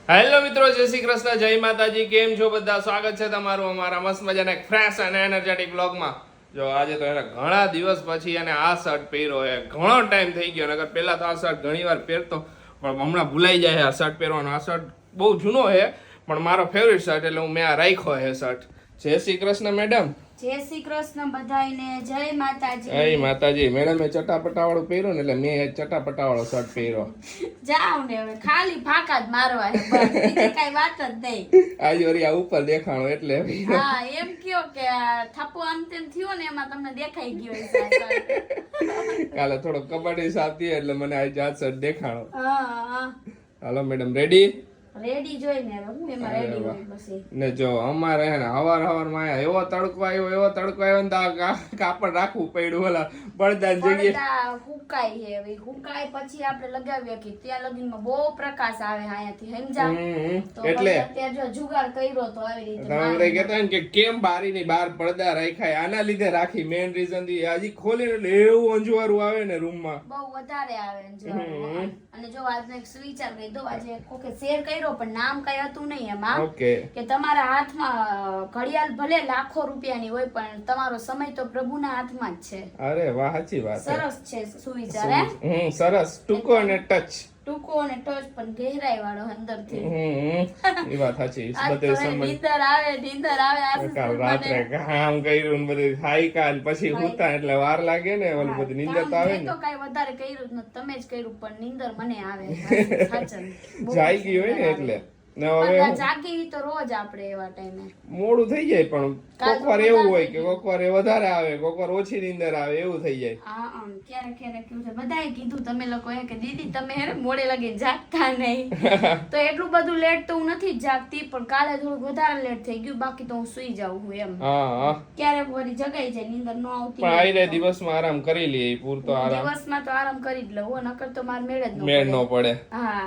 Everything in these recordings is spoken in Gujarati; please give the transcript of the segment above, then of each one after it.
હેલો મિત્રો, જય શ્રી કૃષ્ણ, જય માતાજી. કેમ છો બધા? સ્વાગત છે તમારું અમારા મસ્ત મજાના એક ફ્રેશ અને એનર્જેટિક વ્લોગમાં. જો આજે તો એને ઘણા દિવસ પછી એને આ શર્ટ પહેર્યો છે. ઘણો ટાઈમ થઈ ગયો, નકર પહેલા તો આ શર્ટ ઘણી વાર પહેરતો, પણ હમણાં ભૂલાઈ જાય છે આ શર્ટ પહેરવાનો. આ શર્ટ બહુ જૂનો છે, પણ મારો ફેવરિટ શર્ટ, એટલે હું મેં આ રાખ્યો છે શર્ટ. જય શ્રી કૃષ્ણ મેડમ. જય શ્રી કૃષ્ણ બધાયને, જય માતાજી. જય માતાજી. મેડમે ચટાપટા વાળું પહેર્યું ને, એટલે મેં ચટાપટા વાળો શર્ટ પહેર્યો. જાવ ને હવે ખાલી ફાકા જ મારવા છે, બસ બીજી કઈ વાત જ નહીં. આજે વળી આ ઉપર દેખાણો એટલે હા, એમ કયો કે થપ્પો અંતે થયો ને એમાં તમને દેખાઈ ગયો હશે. કાલે થોડો કબડ્ડી સાથી એટલે મને આજે આ શર્ટ દેખાણો. હા, હાલો મેડમ, રેડી? રેડી જોઈને હવે હું એમાં રેડી હોય પછી. ને જો અમારે હે ને હવાર માં એવો તડકો આવ્યો ને તો આ કાપડ રાખવું પડ્યું ઓલા પડદાની જગ્યાએ. પડદા હુકાય છે, હવે હુકાય પછી આપણે લગાવીએ કે ત્યાં લગીનમાં બહુ પ્રકાશ આવે અહીંયાથી સમજાવ. તો એટલે અત્યારે જો જુગાડ કર્યો તો આવી રીતે તમે બધા કહેતા ને કે કેમ બારીની બહાર પડદા રાખ્યા, આના લીધે રાખી. મેઇન રીઝન થી હજી ખોલીને એટલે એવું અંજવાળું આવે ને રૂમમાં, બહુ વધારે આવે અંજવાળું. અને જો આજનો એક વિચાર કહી દો, આજે કોકે શેર કર્યો પણ નામ કઈ હતું નહીં એમાં, ઓકે, કે તમારા હાથમાં ઘડિયાળ ભલે લાખો રૂપિયાની હોય પણ તમારો સમય તો પ્રભુના હાથમાં જ છે. અરે વાહ, સાચી વાત. સરસ છે સુવિચાર. સરસ, ટૂંકો અને ટચ, ટૂંકો અને ટચ પણ ગહેરાઈ વાળો અંદરથી. એ વાત સાચી. આજ તો બધે સમય નીંદર આવે કાલ રાત્રે કામ કર્યું ને બધું થાય કાલ પછી હુતા એટલે વાર લાગે ને, ઓલું બધું નીંદર તો આવે ને. તો કઈ વધારે કર્યું જ નથી, તમે જ કર્યું પણ નીંદર મને આવે. સાચન જાઈ ગઈ હોય ને એટલે. ને હવે જાગી તો રોજ આપણે એવા ટાઈમે મોડું થઈ જાય, પણ કોકવાર એવું હોય કે કોકવાર વધારે આવે, કોકવાર ઓછી નીંદર આવે, એવું થઈ જાય. હા, ક્યારેક કેવું છે. બધાએ કીધું તમે લોકો કે દીદી તમે હે મોડે લગીને જાગતા નહીં. તો એટલું બધું લેટ તો હું નથી જાગતી, પણ કાલે થોડું વધારે લેટ થઈ ગયું, બાકી તો હું સુઈ જાઉં હું એમ. હા, ક્યારેક વળી જગાઈ જાય, નીંદર ન આવતી. પણ આઈને દિવસમાં આરામ કરી લઈએ, પૂરતો આરામ. દિવસમાં તો આરામ કરી જ લઉં, નકર તો માર મેળ ન પડે. હા,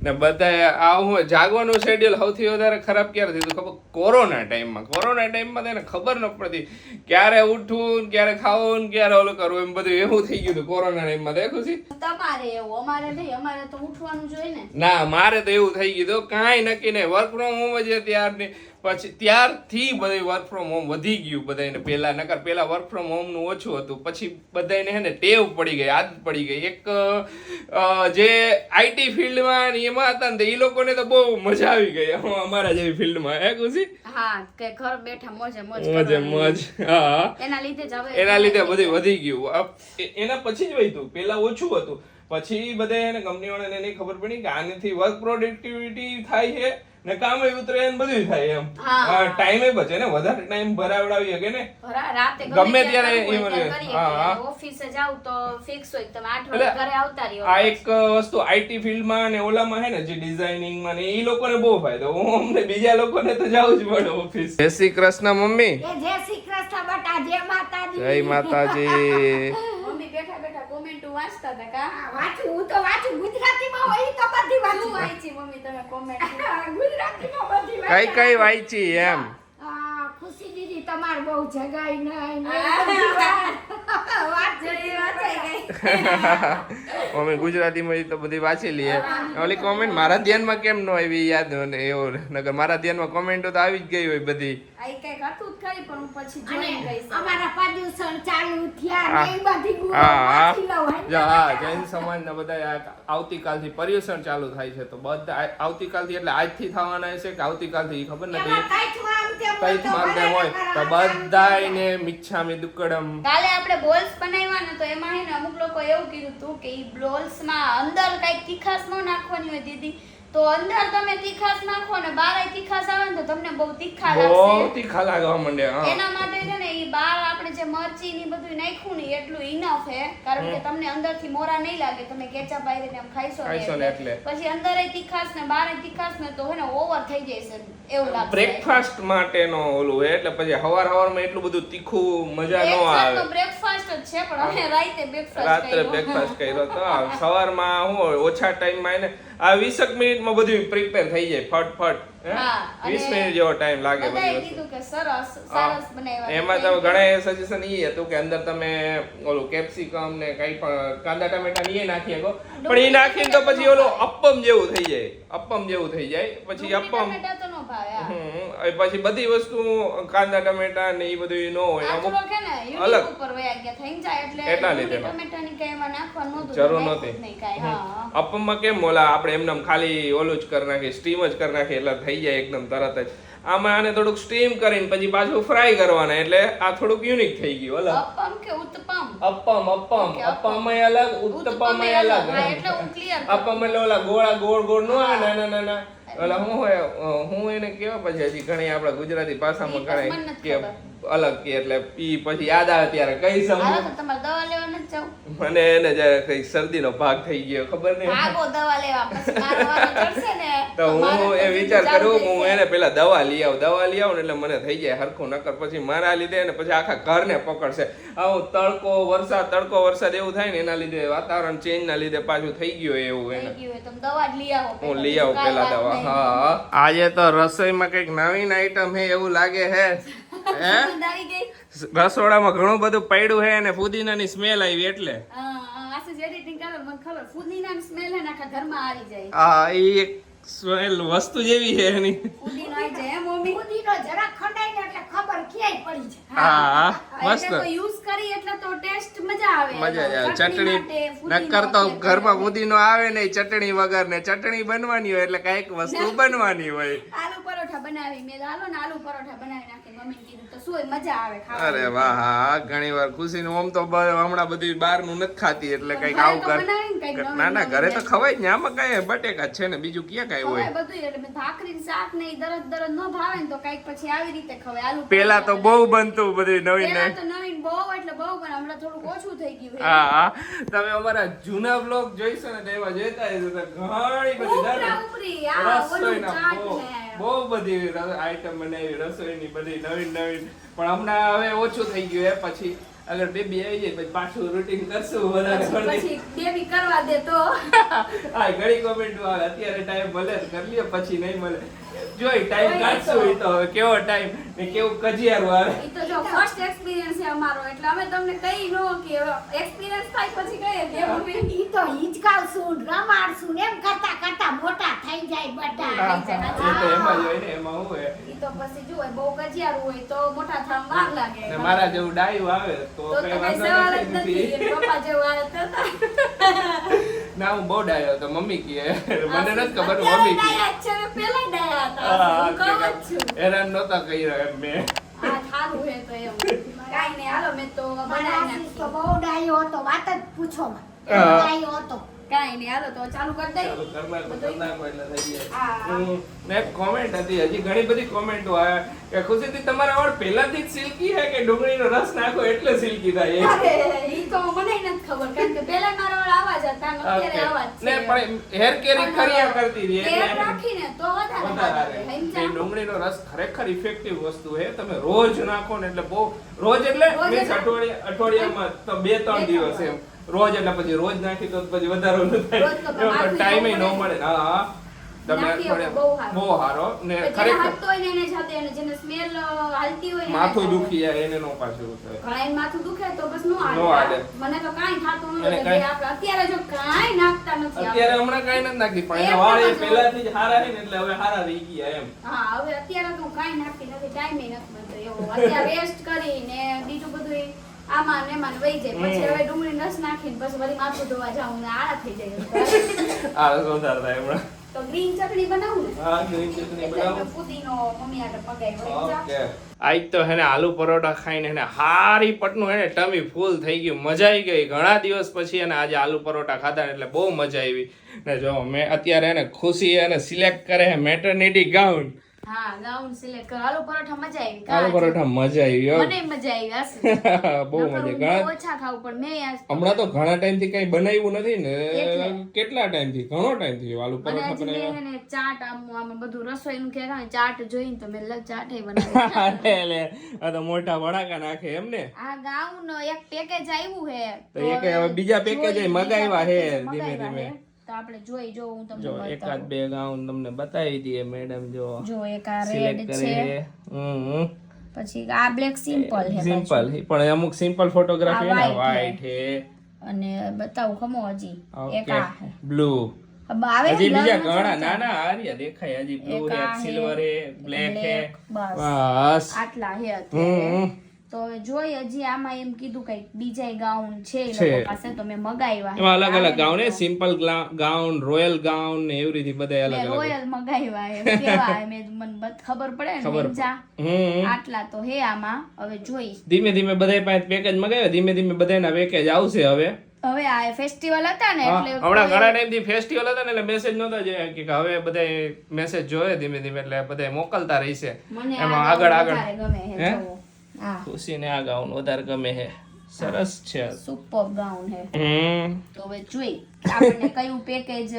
ને બધા આવું જાગવાનું શેડ્યુલ સૌથી વધારે ખરાબ ક્યારે થયું ખબર? કોરોના ટાઈમમાં તેને ખબર ન પડતી ક્યારે ઉઠવું, ક્યારે ખાવું, ક્યારે ઓલું કરવું, એમ બધું એવું થઈ ગયું હતું કોરોના ટાઈમમાં. દેખું છે તમારે એવું, અમારે નહીં, અમારે તો ઉઠવાનું જોઈએ ને. ના, મારે તો એવું થઈ ગયું હતું, કાંઈ નક્કી નહીં. વર્ક ફ્રોમ હોમ જ ત્યારની, પછી ત્યારથી બધું વર્ક ફ્રોમ હોમ વધી ગયું બધાને. પેલા વર્ક ફ્રોમ હોમ નું ઓછું હતું, પછી બધાને હે ને ટેવ પડી ગઈ, આદત પડી ગઈ. એક જે આઈટી ફિલ્ડમાં એમાં હતા ને, એ લોકોને તો બહુ મજા આવી ગઈ અમારા જેવી ફિલ્ડમાં. હે ખુશી? હા, કે ઘર બેઠા મોજ. હા, એના લીધે જ હવે એના લીધે બધું વધી ગયું. એના પછી જ વધ્યું, પેલા ઓછું હતું. પછી બધા એને કંપની વાળાને નહીં ખબર પડી કે આનાથી વર્ક પ્રોડક્ટિવિટી થાય છે ને કામે ઉતરે ને બધું થાય એમ. ટાઈમે બચે ને, વધારે ટાઈમ ભરાવડાવી શકે ને રાતે ગમે ત્યારે. ઓફિસે જાવ તો ફિક્સ હોય તમે 8 વાગે ઘરે આવતા રહ્યો. આ એક વસ્તુ આઈટી ફિલ્ડમાં ને ઓલામાં હે ને, જે ડિઝાઇનિંગ માં ને, એ લોકોને બહુ ફાયદો. અમને બીજા લોકોને તો જવું જ પડે ઓફિસ. જય શ્રી કૃષ્ણ મમ્મી. જય શ્રી કૃષ્ણ બેટા, જય માતાજી. જય માતાજી. મમ્મી બેઠા બેઠા કોમેન્ટ વાંચતા હતા કા? વાંચું, હું તો વાંચું. ગુજરાતીમાં હોય તો બધી વાંચું. વાંચી મમ્મી તમે કોમેન્ટ. ગુજરાતીમાં બધી વાંચું. કઈ વાંચી એમ? ખુશી દીદી તમાર બહુ જગાઈ નહીં. મમ્મી ગુજરાતીમાં તો બધી વાંચી લઈએ. ઓલી કોમેન્ટ મારા ધ્યાનમાં કેમ ન આવી યાદ ને એવું, નકર મારા ધ્યાનમાં કોમેન્ટો તો આવી જ ગઈ હોય બધી. આઈ કઈક હતું જ ખરી, પણ હું પછી જોઈને ગઈશ. અમારા પ્રદૂષણ ચાલુ થયા ને એ બધી વાંચી લઉં. હા, જૈન સમાજના બધા આવતીકાલથી પર્યુષણ ચાલુ થાય છે, તો બધા આવતીકાલથી એટલે આજથી થવાના છે કે આવતીકાલથી ખબર નથી. કઈક માનતા હોય તો બધાને મિચ્છામી દુક્કડમ. કાલે આપણે બોલ્સ બનાવ્યા ને, તો એમાં હે ને અમુક લોકો એવું કીધું હતું કે ઈ બોલ્સ માં અંદર કઈક તીખાસ ન નાખવાની હોય દીદી, તો અંદર તમે તીખાસ નાખો ને બારે તીખાસ આવે ને તો તમને બહુ તીખા લાગશે, બહુ તીખા લાગવા માંડે. એના માટે છે ને ઈ બાર આપણે જે મરચી ની બધું નાખ્યું ને એટલું ઇનફ છે, કારણ કે તમને અંદરથી મોરા નહીં લાગે. તમે કેચઅપ આવીને આમ ખાઈશો ને એટલે પછી અંદર તીખાસ ને બારે તીખાસ ને તો હે ને ઓવર થઈ જશે એવું લાગે. બ્રેકફાસ્ટ માટેનો ઓલું હોય, એટલે પછી હવારમાં એટલું બધું તીખું મજા ન આવે. બ્રેકફાસ્ટ જ છે, પણ અમે રાતે બ્રેકફાસ્ટ કર્યો તો સવારમાં હું ઓછા ટાઈમમાં એને આ 20 મિનિટમાં બધું પ્રિપેર થઈ જાય ફટફટ હે? હા, 20 અને મિનિટ જેવો ટાઈમ લાગે બધાએ બધી વસ્તુ. કીધું કે સરસ બનાવ્યા. એમાં તો ઘણા સજેશન ઈ હતું કે અંદર તમે ઓલું કેપ્સિકમ ને કઈ પણ કાંદા ટમેટા ની નાખી શકો પણ ઈ નાખીને તો પછી ઓલું અપ્પમ જેવું થઈ જાય પછી ડુંગળી અપ્પમ ટમેટા તો નો ભાવે, હા. એ પછી બધી વસ્તુ કાંદા ટમેટા ને ઈ બધું નો હોય આ અમુક થોડોક હે ને યુટ્યુબ અલગ. ઉપર વયા ગયા થઈ જાય એટલે એટલા ડુંગળી લીધે. ટમેટાની કઈ એમાં નાખવાનું નહોતું, જરૂર નાખ્યું નહોતી. જ નહીં કાંઈ, હા. અપ્પમમાં કેમ ઓલા આપણે એમનેમ ખાલી ઓલું જ કરી નાખીએ સ્ટીમ જ કરી નાખીએ એટલે થઈ જાય એકદમ તરત જ. આમાં આને થોડુંક સ્ટીમ કરીને પછી પાછું ફ્રાય કરવાના એટલે આ થોડુંક યુનિક થઈ ગયું અલગ. અપ્પમ કે ઉત્તપમ? અપ્પમ Okay, અપ્પમય અલગ ઉત્તપમય અલગ. હા, એટલે હું clear કરું. અપ્પમ એટલે ઓલા ગોળા ગોળ નો આવે નાના ઓલા હું એને કેવા પછી હજી ઘણી આપણા ગુજરાતી ભાષામાં ઈ તો મને ઘણી નથી કે ખબર. અલગ કે એટલે ઈ પછી યાદ આવે ત્યારે કઈ હાલો સમજુ તો તમારે દવા લેવા નથી જવું? મને એને જયારે કઈ શરદીનો ભાગ થઈ ગયો ખબર નહીં ભાગો દવા લેવા, પછી મારો વારો ચડશે ને તો મારે હું તો એ વિચાર ચાલુ કરું હું થશે. એને પેલા દવા લઈ આવું ને એટલે મને થઈ જાય હરખું નકર પછી મારા લીધે ને પછી આખા ઘરને પકડશે આવું તડકો વરસાદ એવું થાય ને એના લીધે વાતાવરણ ચેન્જ ના લીધે પાછું થઈ ગયું એવું એને થઈ ગયું હોય તમે દવા જ લઈ આવો હું પહેલા. લઈ આવું કાંઈ પેલા વાત દવા નહીં. હા આજે તો રસોઈમાં કઈક નવીન આઈટમ હે એવું લાગે હે હે સુગંધ આવી ગઈ. રસોડામાં ઘણું બધું પડ્યું હે અને ફુદીનાની સ્મેલ આવી એટલે આશિષ editing કરે મને ખબર ફુદીનાની smell હે ને આખા ઘરમાં આવી જાય. હા ઈ એક સ્મેલ વસ્તુ જેવી છે એની ફુદીનો આવી જાય હે મમ્મી? ફુદીનો જરાક ખંડાય ને એટલે ખબર ક્યાંય પડી જાય. હા એટલે મસ્ત તો use કરી એટલે તો taste મજા આવે. મજા જ આવે ચટણી ચટણી માટે ફુદીનો નકર તો એટલે ઘરમાં ફુદીનો આવે નહીં ચટણી વગર ને ચટણી બનવાની હોય એટલે કઈક વસ્તુ બનવાની હોય આલુ પરોઠા બનાવી મેં હાલો ને આલુ પરોઠા બનાવી નાખી મમ્મીને કીધું તો શું હોય, મજા આવે ખાવાની. અરે વાહ હા ઘણી વાર ખુશીનું આમ તો હમણાં બધું બહારનું નથી ખાતી એટલે કઈક ઘરે આવું તો બનાવીને કંઈક કર નવીન ના ના નવીન ઘરે તો વસ્તુ. ખવાય જ ને આમાં કઈ બટેકા જ છે ને બીજું ક્યાં કઈ હોય ખવાય બધું એટલે મેં ભાખરી ને શાક ને ઈ દરજ ન ભાવે ને તો કઈક પછી આવી રીતે ખવાય. આલુ પેલા તો પરોઠા બહુ બનતું બધું નવીન પેલા નવીન તો નવીન બહુ એટલે બહુ પણ હમણાં થોડુંક ઓછું થઈ ગયું છે. હા તમે અમારા જૂના બ્લોગ જોઈશો ને તો એમાં જોતા હશો તો ઘણી બધી ઉપરા ઉપરી, આ ઓલું રસોઈના ચાટ બહુ- ને. બહુ બધી આઈટમ બનાવી રસોઈની બધી નવીન પણ હમણાં હવે ઓછું થઈ ગયું એ પછી અગર બેબી આવી જાય પછી પાછું રૂટીન કરશું વધારે પછી બેબી કરવા દે તો હા ઘણી કોમેન્ટ આવે અત્યારે ટાઈમ મળે તો કરી લ્યો પછી નહીં મળે જોઈ ટાઈમ જોઈ કાઢશું તો. ઈ તો હવે કેવો ટાઈમ ને કેવું કજિયારું આવે ઈ તો જો ફર્સ્ટ એક્સપિરિયન્સ છે અમારો એટલે અમે તમને કહી નો કે એક્સપિરિયન્સ થાય પછી કહીએ કે મમ્મી ઈ તો હિચકાવશું ને રમાડશું ને એમ કરતા કરતા મોટા થઈ જાય બધા. એ તો એમાં જ હોય ને એમાં હું હોય ઈ તો પછી જુઓ બહુ ગજિયારું હોય તો મોટા થવામાં વાર લાગે. ને મારા જેવું ડાયું આવે તો તો કઈ કઈ વાંધો સવાલ જ નથી. નથી. પપ્પા જેવું આવે તો થાય. ના હું બહુ ડાયો તો મમ્મી કહે મને નથી ખબર અત્યારે મમ્મી કહે ડાયા જ છે ને પેલા ડાયા હતા. હા, હું કહું જ છું. હેરાન નહોતા કર્યો એમ મેં આ થારું હે તો એમ. કાંઈ નહીં હાલો મેં તો મારા બનાવી આશીષ તો નાખી. બહુ ડાયો હતો વાત જ પૂછો માં. હા. ડાયો હતો. કાંઈ નહીં હાલો તો ચાલુ કરી દઈ. ચાલો કરનાર એટલે થઈ હા. જાય ને એક કોમેન્ટ હતી હજી ઘણી બધી કોમેન્ટો આવે કે ખુશીથી તમારા વાળ પહેલાથી જ સિલ્કી હે કે ડુંગળીનો રસ નાખો એટલે સિલ્કી થાય અરે, ઈ તો મને નથી ખબર કારણ કે પહેલા મારા વાળ આવા જ હતા ને અત્યારે આવા જ ને છે. પણ હેર કેરી ખરિયા કરતી રહી તેલ એટલે રાખીને તો વધારે વધારે સારું. આવે. સમજ્યા? એ ડુંગળીનો રસ ખરેખર ઇફેક્ટિવ વસ્તુ છે તમે રોજ નાખો ને એટલે બહુ રોજ એટલે રોજ means એટલે? અઠવાડિયામાં તો 2-3 દિવસ એમ રોજ એટલે પછી રોજ નાખી તો પછી વધારો ન થાય રોજ તો માથું ટાઈમે ન ધોવું મળે હા હા તમે નાખીએ તો અઠવાડિયા બહુ બહુ સારો ને જેને ખરેખર હાલતો હોય ને એને જાતે અને જેને સ્મેલ હાલતી હોય ને માથું એને દુખી જાય એને નો પાછું થાય ઘણાયને માથું દુખે તો બસ નો નો હાલે. મને તો કાંઈ થાતું એને નથી કાંઈ- આપણે અત્યારે જો કાંઈ નાખતા નથી અત્યારે આપણે. હમણાં કાંઈ નથી નાખી પણ એમ એના વાળ એ તો પહેલાથી જ હારા છે ને એટલે હવે હારા રહી ગયા એમ હા હવે અત્યારે તો હું કાંઈ નાખતી નથી ટાઈમે નથી મળતો એવો અત્યારે રેસ્ટ કરીને બીજું બધું આમાં ને એમાં ને વહી જાય પછી હવે ડુંગળી રસ નાખીને પછી વળી માથું ધોવા જાઉં ને આળા થઈ જાય આ વધારે થાય હમણાં તો ગ્રીન ચટણી બનાવું ને હા ગ્રીન ચટણી એટલે બનાવો મેં પુદીનો મમ્મી આટે પગાવ્યો ઓકે આજ તો હેને આલુ પરોઠા ખાઈને હેને હારી પટનું હેને ટમી ફૂલ થઈ ગયું મજા આવી ગઈ ઘણા દિવસ પછી અને આજે આલુ પરોઠા ખાધા ને એટલે બહુ મજા આવી ને જો મેં અત્યારે હેને ખુશી એને સિલેક્ટ કરે હે મેટર્નિટી ગાઉન હા ગાઉન સિલેક્ટ કર આલુ પરોઠા મજા આવી આલુ પરોઠા મજા આવી હો. મને મજા આવી આસી બહુ મજા ઘણા ઓછા ખાવું પણ મેં આજ હમણાં તો ઘણા ટાઈમ થી કઈ બનાવ્યું નથી ને એટલે. કેટલા ટાઈમ થી ઘણો ટાઈમ થી આલુ મને પરોઠા આજે બનાવ્યા મેં એને ચાટ આમ બધું રસોઈનું કે કાંઈ ચાટ જોઈને તો મેં ચાટે બનાવી એટલે આ તો મોટા વડાકા નાખે એમ ને આ ગાઉન એક પેકેજ આવ્યું હે તો એક હવે બીજા પેકેજ જોઈ, મગાવ્યા હે બીજા ધીમે package ધીમે મગાવ્યા તો આપણે જોઈ જો હું તમને જો બતાવું. એકાદ બે ગાઉન તમને બતાવી દઈએ મેડમ. જો એક આ સિલેક્ટ રેડ કરે છે, હમ પછી આ બ્લેક સિમ્પલ છે સિમ્પલ પણ અમુક સિમ્પલ ફોટોગ્રાફી આ ને white વ્હાઈટ હે અને બતાવું ખમો હજી એક ઓકે આ છે. બ્લુ अब આવે હજી ને બીજા blur ઘણા નથી ના ના આર્યા દેખાય હજી બ્લુ એક હે આ હે, સિલ્વર હે બ્લેક હે બસ બસ આટલા હે અત્યારે. હમ તો હવે જોઈ હજી આમાં એમ કીધું કઈક બીજા ગાઉન છે એ છે. લોકો પાસે તો મેં મગાવ્યા એમાં અલગ અલગ ગાઉન હે સિમ્પલ ગાઉન રોયલ ગાઉન ને એવી રીતે બધા અલગ મેં અલગ રોયલ મગાવ્યા હે કેવા હે મેં મને ખબર પડે ને નિંજા હમ આટલા તો હે આમાં હવે જોઈ ધીમે ધીમે બધા પાસે પેકેજ મગાવ્યા ધીમે ધીમે બધાના પેકેજ આવશે હવે હવે આ ફેસ્ટિવલ હતા ને હા, એટલે હમણાં ઘણા ટાઈમ થી ફેસ્ટિવલ હતા ને એટલે મેસેજ નહોતા જોયા કે હવે બધા મેસેજ જોયે ધીમે ધીમે એટલે બધા મોકલતા રહેશે મને એમાં આ આગળ ગાઉન આગળ વધારે ગમે હે હે? જોવો. હા ખુશીને આ ગાઉન વધારે ગમે છે સરસ છે સુપર ગાઉન હે હમ તો હવે જોઈ કે આપણને કયું પેકેજ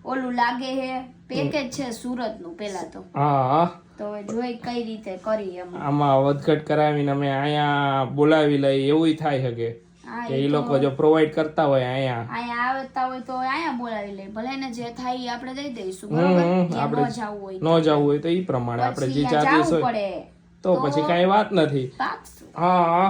ઓલું લાગે હે. પેકેજ છે સુરત નું પેલા તો હા તો હવે જોઈ કઈ રીતે કરી એમ. આમાં વધઘટ કરાવીને અમે અહીંયા બોલાવી લઈ એવું થાય શકે હા, કે એ લોકો જો પ્રોવાઈડ કરતા હોય અહીંયા અહીંયા આવતા હોય તો અહીંયા બોલાવી લે ભલે ને જે થાય ઈ આપણે દઈ દઈશું બરોબર આપણે ન જાવું હોય ન જવું હોય તો ઈ પ્રમાણે આપણે પછી જે અહીંયા ચાર્જીસ જાવું હોય પડે તો પછી કાંઈ વાત નથી પાકશું. હા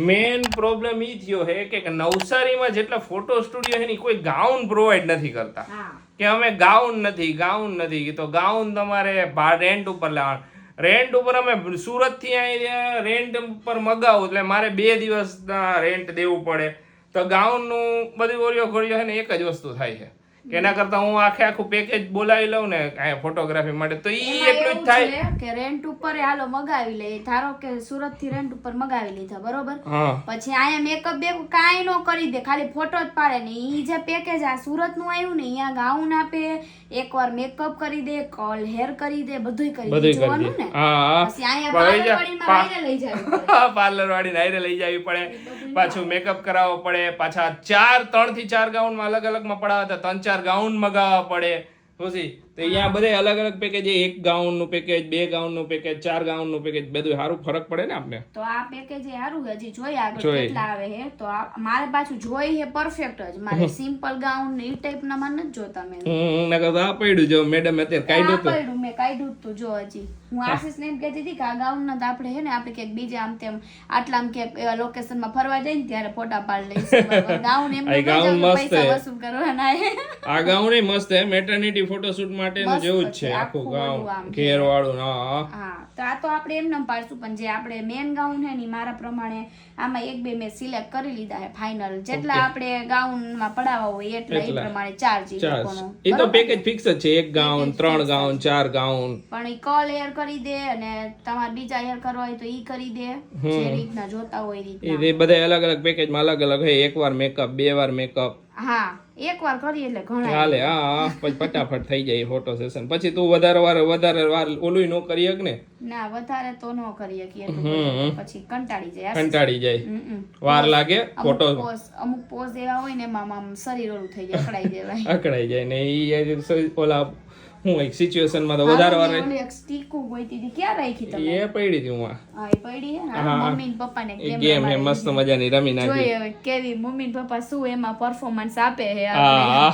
મેન પ્રોબ્લેમ ઈ થયો હે કે નવસારીમાં જેટલા ફોટો સ્ટુડિયો છે ને ઈ કોઈ ગાઉન પ્રોવાઈડ નથી કરતા હા કે અમે ગાઉન નથી તો ગાઉન તમારે રેન્ટ ઉપર લેવાનું રેન્ટ ઉપર અમે સુરત થી અહીંયા રેન્ટ ઉપર મગાવું એટલે મારે 2 દિવસના રેન્ટ દેવું પડે તો ગાઉન નું બધું ઓરિયો ઘોડિયો છે ને એક જ વસ્તુ થાય છે કે એના કરતા હું આખું પેકેજ બોલાવી લઉં ને ફોટોગ્રાફી માટે તો ઈ એમાં એટલું જ એવું થાય છે કે રેન્ટ ઉપર હાલો મગાવી લે ધારો કે સુરત થી રેન્ટ ઉપર મગાવી લીધા બરોબર હા પછી અહીંયા મેકઅપ બે કાંઈ નો કરી દે ખાલી ફોટો જ પાડે ને ઈ જે પેકેજ આ સુરત નું આવ્યું ને અહીંયા ગાઉન આપે એકવાર મેકઅપ કરી દે કર્લ હેર કરી દે બધુંય કરી દે જોવાનું ને હા પછી અહીંયા પાર્લર વાળીમાં લઈ જાવી પડે. પાર્લર વાળી નાયરે લઈ જવી પડે પાછું મેકઅપ કરાવવો પડે પાછા 3 થી 4 ગાઉન માં અલગ અલગ માં પડાવવા હતા 3-4 ગાઉન મગાવવા પડે ખુશી તો અહીંયા બધે અલગ અલગ પેકેજ એક ગાઉન નું પેકેજ 2 ગાઉન નું પેકેજ 4 ગાઉન નું પેકેજ બધું સારું ફરક પડે ને આપણે તો આ પેકેજ એ સારું છે હજી જોઈ આગળ કેટલા આવે છે તો મારે પાછું જોઈ છે પરફેક્ટ જ મારે સિમ્પલ ગાઉન ને ઈ ટાઈપ ના માં નથી જોતા મેં નકર તો આ પડ્યું જો મેડમ અત્યારે કાઢ્યું તો પડ્યું મેં કાઢ્યું જ તું જો હજી હું આશીષ ને એમ કહેતી હતી કે આ ગાઉન ના તો આપણે હે ને આપણે ક્યાંક બીજા આમ તેમ આટલા આમ કે એવા લોકેશન માં ફરવા જઈએ ને ત્યારે ફોટા પાડી લઈશું ગાઉન એમ આ ગાઉન મસ્ત પૈસા હે. વસૂલ કરવાના હે આ ગાઉન એ મસ્ત હે મેટર્નિટી ફોટોશૂટ માટેનું જેવું જ છે આખું ગાઉન ઘેર વાળું હા હા તો આ તો આપણે એમ નામ પાડશું પણ જે આપણે મેન ગાઉન હે ને ઈ મારા પ્રમાણે આમાં 1-2 મેં સિલેક્ટ કરી લીધા હે ફાઇનલ જેટલા આપણે ગાઉન માં પડાવવા હોય એટલા એ પ્રમાણે ચાર્જ એ તો પેકેજ ફિક્સ જ છે 1 ગાઉન 3 ગાઉન 4 ગાઉન પણ ઈ કર્લ હેર કરી દે અને તમારે બીજા હેર કરવા હોય તો ઈ કરી દે જે રીતના જોતા હોય એ રીતના એ બધા અલગ અલગ પેકેજમાં અલગ અલગ હોય એકવાર મેકઅપ 2 વાર મેકઅપ હા એકવાર કરીએ એટલે ઘણા ચાલે હા પછી ફટાફટ થઈ જાય ફોટો સેશન પછી તું વધારે વાર ઓલું ન કરી હક ને ના વધારે તો ન કરીએ કે એટલું બધું. પછી કંટાળી જાય કંટાળી જાય હમ. વાર લાગે ફોટો અમુક પોઝ એવા હોય ને એમાં આમ શરીર ઓલું થઈ જાય અકળાઈ જાય અકળાઈ જાય ને ઈ ઓલા હું એક સિચ્યુએશન માં તો વધારે વાર ઓલી એક સ્ટીકુ ગોઈતી હતી ક્યાં રાખી તમે એ પડી હતી હું હા એ પડી હે હા મમ્મી ને પપ્પા ને ગેમ હે મસ્ત મજાની રમી નાખી જોઈએ હવે કેવી મમ્મી ને પપ્પા શું એમાં પરફોર્મન્સ આપે હે હા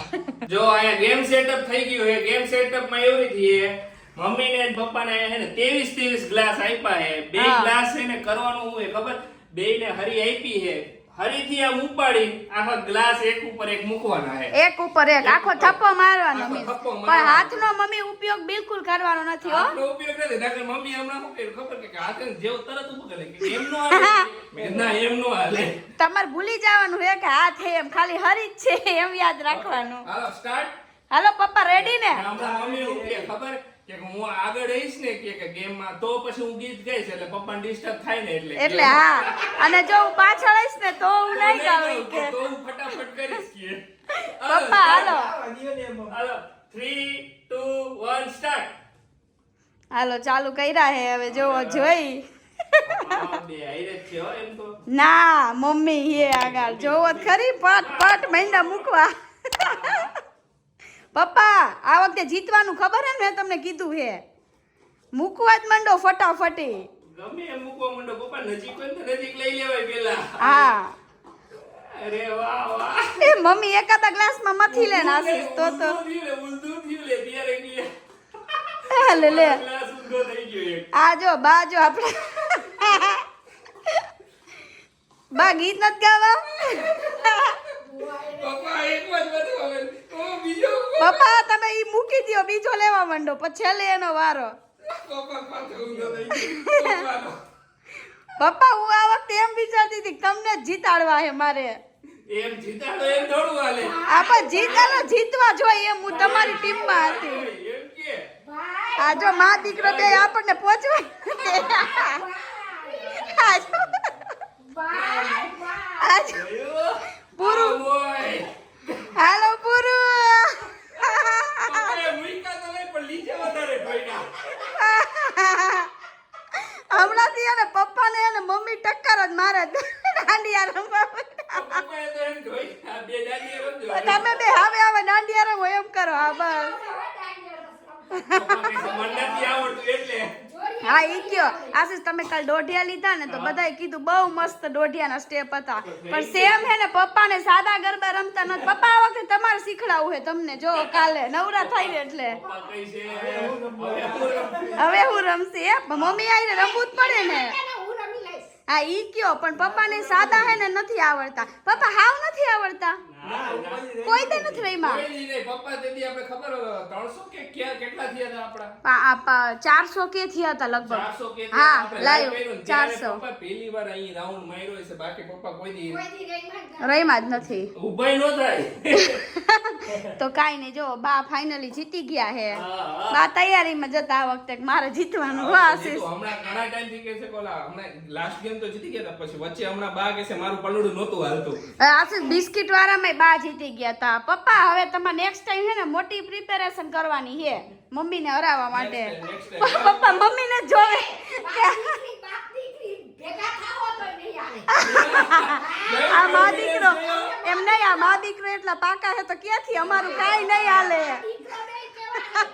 જો અહીંયા ગેમ સેટઅપ થઈ ગયું હે ગેમ સેટઅપ માં એવું નથી હે મમ્મી ને પપ્પા ને હે ને 23 ગ્લાસ આપ્યા હે બે ગ્લાસ હે ને કરવાનું હું હે ખબર બે ને હરી આપી હે હરીથી આમ ઉપાડી આખા ગ્લાસ એક ઉપર એક મૂકવાના હે એક ઉપર એક આખો થપ્પો મારવાનો આખો મીન્સ થપ્પો મારવાનો. પણ હાથનો મમ્મી ઉપયોગ બિલકુલ કરવાનો નથી હો આટલો ઉપયોગ નથી નકર મમ્મી હમણાં શું કર્યું ખબર કે હાથે જેવ તરત ઉભો કરે કે એમનો હાલે ના એમનો હાલે તમારે ભૂલી જવાનું હે કે હાથ હે એમ ખાલી હરી જ છે એમ યાદ રાખવાનું હાલો સ્ટાર્ટ હાલો પપ્પા રેડી ને હમણાં મમ્મી શું કહે ખબર કે હું આગળ રહીશ ને કે ગેમમાં તો પછી હું ગીત ગાઈશ એટલે પપ્પાને ડિસ્ટર્બ થાય ને એટલે હા અને જો હું પાછળ આવીશ ને તો હું નહીં ગાઉં કે તો હું ફટાફટ કરીશ કે પપ્પા હાલો હાલો 3 2 1 સ્ટાર્ટ હાલો ચાલુ કર્યા હે હવે જોવો જોઈ બે આઈરે છે હો એમ તો ના મમ્મી હે આગળ જોવો જ ખરી પટ પટ મહિના મૂકવા પપ્પા આ વખતે જીતવાનું ખબર હે ને મેં તમને કીધું હે મૂકવા જ માંડો ફટાફટી ગમે એમ મૂકવા માંડો પપ્પા નજીક હોય ને તો નજીક લઈ લેવાય પેલા હા અરે વાહ વાહ એ મમ્મી એકાદા ગ્લાસમાં મથી લે ને આશીષ તો ઊંધું થયું લે ત્યારે કે લે લે ગ્લાસ ઊંધો થઈ ગયો એક આ જો બા જો આપણે બા ગીત નથી ગાવા પપ્પા એક જ બધું હવે ઓ બીજો પપ્પા તમે ઈ મૂકી દ્યો બીજો લેવા માંડો પછી છેલ્લે એનો વારો પપ્પા પાછો ઊંધો થઈ ગયો પપ્પાનો પપ્પા હું આ વખતે એમ વિચારતી હતી કે તમને જ જીતાડવા હે મારે એમ જીતાડો એમ થોડું હાલે આપણે જીતાડો જીતવા જોઈએ એમ હું તમારી ટીમમાં હતી એમ કે આ જો માં દીકરો બે આપણને પહોંચવા આ જો પૂરું ઓય હાલો પૂરું પપ્પાએ મુઈકા તો નહીં પણ લીધે વધારે ભાઈના હમણાંથી એને પપ્પાને અને મમ્મી ટક્કર જ મારે દાંડિયા રમવા પપ્પાએ તો એમ જોઈ આ બે દાદી રમજો તમે બે હવે દાંડિયા રમો એમ કરો હા બસ પપ્પા કઈ મન નથી આવડતું એટલે હા ઈ કયો આશીષ તમે કાલ દોઢિયા લીધા ને તો બધાએ કીધું બહુ મસ્ત દોઢિયાના સ્ટેપ હતા પણ સેમ હે ને પપ્પાને સાદા ગરબા રમતા નથી પપ્પા આ વખતે તમારે શીખડાવું હે તમને જો કાલે નવરા થાય ને એટલે પપ્પા કઈ છે હવે હું રમશે મમ્મી આવીને રમવું જ પડે ને હું રમી લઈશ. હા ઈ કયો પણ પપ્પાને સાદા હે ને નથી આવડતા પપ્પા હાવ નથી આવડતા કોઈ દે નથી રહીમાં કોઈ નહીં, પપ્પા તે દી આપણે ખબર 300 કે કેટલા થયા હતા આપડા 400 કે થયા હતા લગભગ 400 કે હા આપણે લાઈવ કર્યું ને ત્યારે 400 પપ્પા પહેલી વાર અહીં રાઉન્ડ માર્યો છે બાકી પપ્પા કોઈ દી કોઈ દી રહીમાં જ રહીમાં જ નથી ઉભાઈ નો થાય તો કાઈ નહીં જો બા ફાઇનલી જીતી ગયા હે હા. બા તૈયારીમાં જતા આ વખતે કે મારે જીતવાનું હવે વાહ જીતું. હમણાં ઘણા ટાઈમ થી કે છે કે ઓલા હમણાં લાસ્ટ ગેમ તો જીતી ગયા હતા પછી વચ્ચે હમણાં બા કે છે મારું પલડું નહોતું હાલતું આશીષ બિસ્કિટ વાળામાં બા જીતી ગયા હતા પપ્પા હવે તમારે નેક્સ્ટ ટાઈમ હે ને મોટી પ્રિપેરેશન કરવાની હે મમ્મીને હરાવવા માટે Next time. પપ્પા મમ્મીને જ જોવે બાપ દીકરી ભેગા થાઓ તો નહીં આવે. આ મા દીકરો એમ નહીં આ મા દીકરો એટલા પાકા હે તો ક્યાંથી અમારું કાંઈ નહીં હાલે દીકરો નહીં કહેવાય.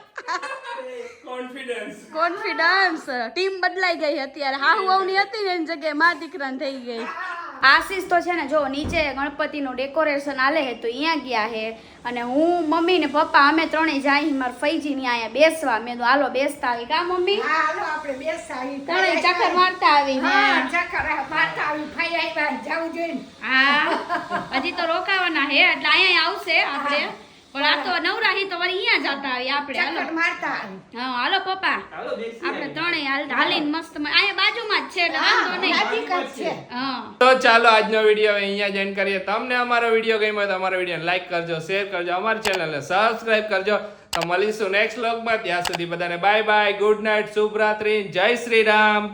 કોન્ફિડન્સ કોન્ફિડન્સ ટીમ બદલાઈ ગઈ અત્યારે હાહુ વહુની હતી ને એની જગ્યાએ મા દીકરાને થઈ ગઈ આશીષ તો છે ને જો નીચે ગણપતિનું ડેકોરેશન આલે હે તો અહીંયા ગયા હે અને હું મમ્મી ને પપ્પા અમે ત્રણેય જાય મારા ફઈજી ની અહીંયા બેસવા મેં તો હાલો બેસતા આવી કા મમ્મી હા, હાલો આપણે બેસાવી. ત્રણેય ચક્કર મારતા આવી ને હા, ચક્કર મારતા આવી. ફઈ આવ્યા, જાવું જોઈએ ને. હા હજી તો રોકાવાના હે એટલે અહીંયા આવશે આપણે પણ આ તો નવરાહી તો વળી અહીંયા જતા આવી આપણે હાલો ચક્કર મારતા આવી. હા હાલો પપ્પા હાલો બેસી આપણે ત્રણેય હાલીને મસ્ત અહીંયા બાજુમાં જ છે એટલે વાંધો નહીં નજીક જ છે. હા તો ચાલો આજનો વિડીયો અહીંયા જ એન્ડ કરીએ તમને અમારો વિડીયો ગમ્યો તો અમારો વિડીયોને લાઈક કરજો શેર કરજો અમારી ચેનલને સબસ્ક્રાઇબ કરજો તો મળીશું નેક્સ્ટ વ્લોગમાં ત્યાં સુધી બધાને બાય બાય ગુડ નાઇટ શુભ રાત્રિ જય શ્રી રામ